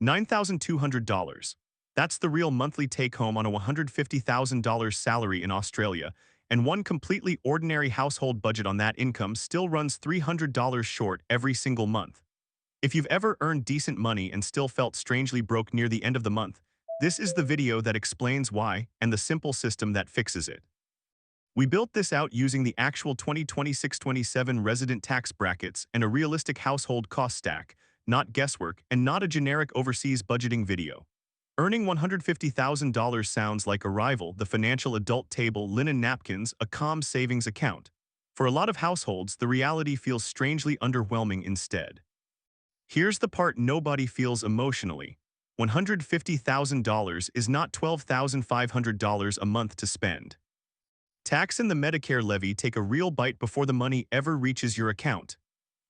$9,200. That's the real monthly take-home on a $150,000 salary in Australia, and one completely ordinary household budget on that income still runs $300 short every single month. If you've ever earned decent money and still felt strangely broke near the end of the month, this is the video that explains why and the simple system that fixes it. We built this out using the actual 2026-27 resident tax brackets and a realistic household cost stack, not guesswork and not a generic overseas budgeting video. Earning $150,000 sounds like Arrival, the financial adult table, linen napkins, a calm savings account. For a lot of households, the reality feels strangely underwhelming instead. Here's the part nobody feels emotionally. $150,000 is not $12,500 a month to spend. Tax and the Medicare levy take a real bite before the money ever reaches your account.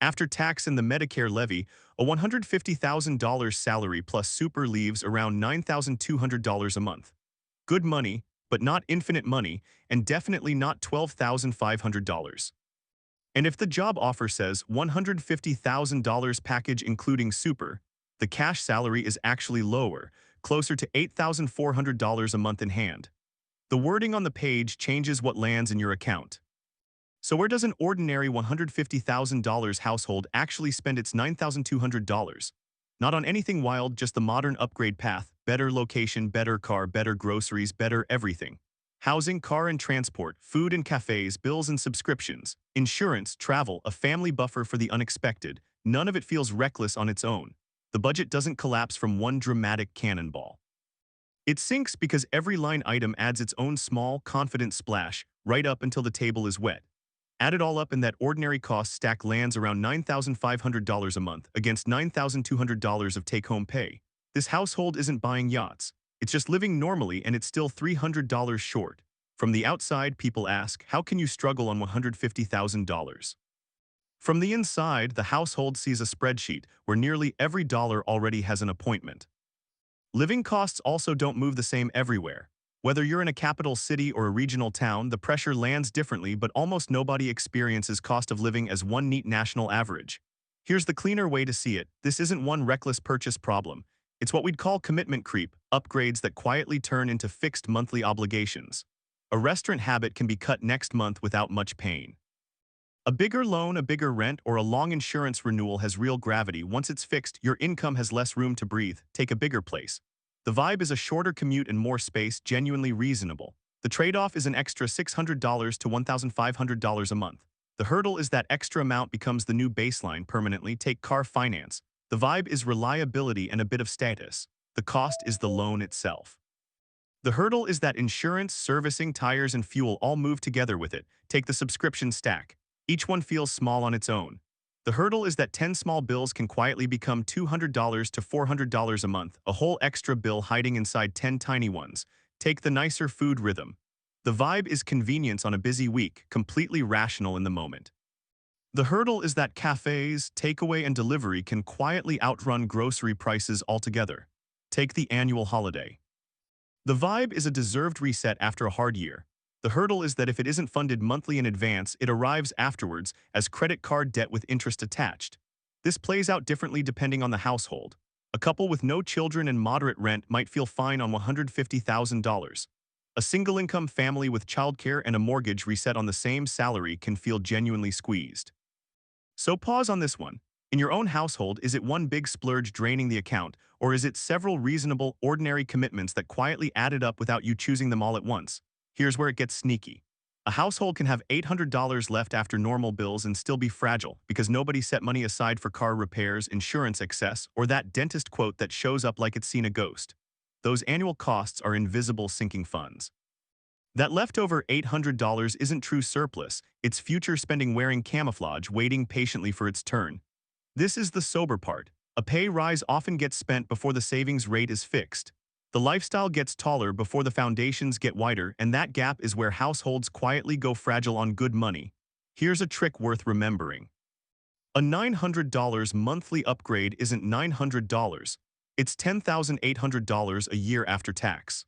After tax and the Medicare levy, a $150,000 salary plus super leaves around $9,200 a month. Good money, but not infinite money, and definitely not $12,500. And if the job offer says $150,000 package including super, the cash salary is actually lower, closer to $8,400 a month in hand. The wording on the page changes what lands in your account. So where does an ordinary $150,000 household actually spend its $9,200? Not on anything wild, just the modern upgrade path: better location, better car, better groceries, better everything. Housing, car and transport, food and cafes, bills and subscriptions, insurance, travel, a family buffer for the unexpected. None of it feels reckless on its own. The budget doesn't collapse from one dramatic cannonball. It sinks because every line item adds its own small, confident splash, right up until the table is wet. Add it all up and that ordinary cost stack lands around $9,500 a month against $9,200 of take-home pay. This household isn't buying yachts. It's just living normally, and it's still $300 short. From the outside, people ask, how can you struggle on $150,000? From the inside, the household sees a spreadsheet where nearly every dollar already has an appointment. Living costs also don't move the same everywhere. Whether you're in a capital city or a regional town, the pressure lands differently, but almost nobody experiences cost of living as one neat national average. Here's the cleaner way to see it. This isn't one reckless purchase problem. It's what we'd call commitment creep, upgrades that quietly turn into fixed monthly obligations. A restaurant habit can be cut next month without much pain. A bigger loan, a bigger rent, or a long insurance renewal has real gravity. Once it's fixed, your income has less room to breathe. Take a bigger place. The vibe is a shorter commute and more space, genuinely reasonable. The trade-off is an extra $600 to $1,500 a month. The hurdle is that extra amount becomes the new baseline permanently. Take car finance. The vibe is reliability and a bit of status. The cost is the loan itself. The hurdle is that insurance, servicing, tires, and fuel all move together with it. Take the subscription stack. Each one feels small on its own. The hurdle is that 10 small bills can quietly become $200 to $400 a month, a whole extra bill hiding inside 10 tiny ones. Take the nicer food rhythm. The vibe is convenience on a busy week, completely rational in the moment. The hurdle is that cafes, takeaway, and delivery can quietly outrun grocery prices altogether. Take the annual holiday. The vibe is a deserved reset after a hard year. The hurdle is that if it isn't funded monthly in advance, it arrives afterwards as credit card debt with interest attached. This plays out differently depending on the household. A couple with no children and moderate rent might feel fine on $150,000. A single-income family with childcare and a mortgage reset on the same salary can feel genuinely squeezed. So pause on this one. In your own household, is it one big splurge draining the account, or is it several reasonable, ordinary commitments that quietly added up without you choosing them all at once? Here's where it gets sneaky. A household can have $800 left after normal bills and still be fragile because nobody set money aside for car repairs, insurance excess, or that dentist quote that shows up like it's seen a ghost. Those annual costs are invisible sinking funds. That leftover $800 isn't true surplus, it's future spending wearing camouflage, waiting patiently for its turn. This is the sober part. A pay rise often gets spent before the savings rate is fixed. The lifestyle gets taller before the foundations get wider, and that gap is where households quietly go fragile on good money. Here's a trick worth remembering. A $900 monthly upgrade isn't $900. It's $10,800 a year after tax.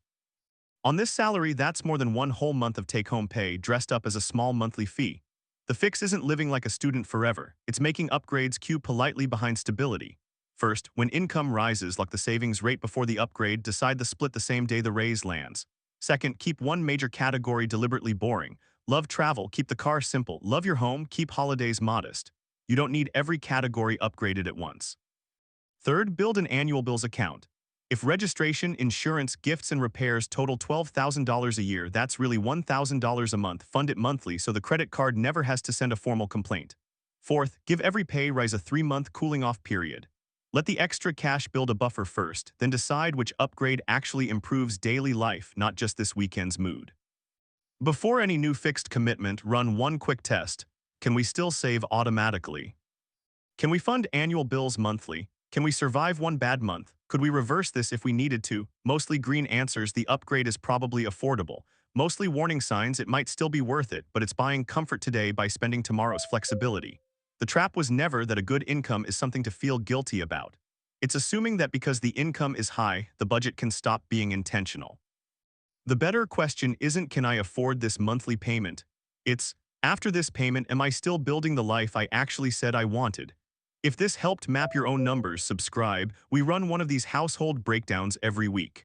On this salary, that's more than one whole month of take-home pay dressed up as a small monthly fee. The fix isn't living like a student forever. It's making upgrades queue politely behind stability. First, when income rises, lock the savings rate before the upgrade, decide the split the same day the raise lands. Second, keep one major category deliberately boring. Love travel, keep the car simple. Love your home, keep holidays modest. You don't need every category upgraded at once. Third, build an annual bills account. If registration, insurance, gifts, and repairs total $12,000 a year, that's really $1,000 a month. Fund it monthly so the credit card never has to send a formal complaint. Fourth, give every pay rise a 3-month cooling-off period. Let the extra cash build a buffer first, then decide which upgrade actually improves daily life, not just this weekend's mood. Before any new fixed commitment, run one quick test. Can we still save automatically? Can we fund annual bills monthly? Can we survive one bad month? Could we reverse this if we needed to? Mostly green answers, the upgrade is probably affordable. Mostly warning signs, it might still be worth it, but it's buying comfort today by spending tomorrow's flexibility. The trap was never that a good income is something to feel guilty about. It's assuming that because the income is high, the budget can stop being intentional. The better question isn't, can I afford this monthly payment? It's, after this payment, am I still building the life I actually said I wanted? If this helped map your own numbers, subscribe. We run one of these household breakdowns every week.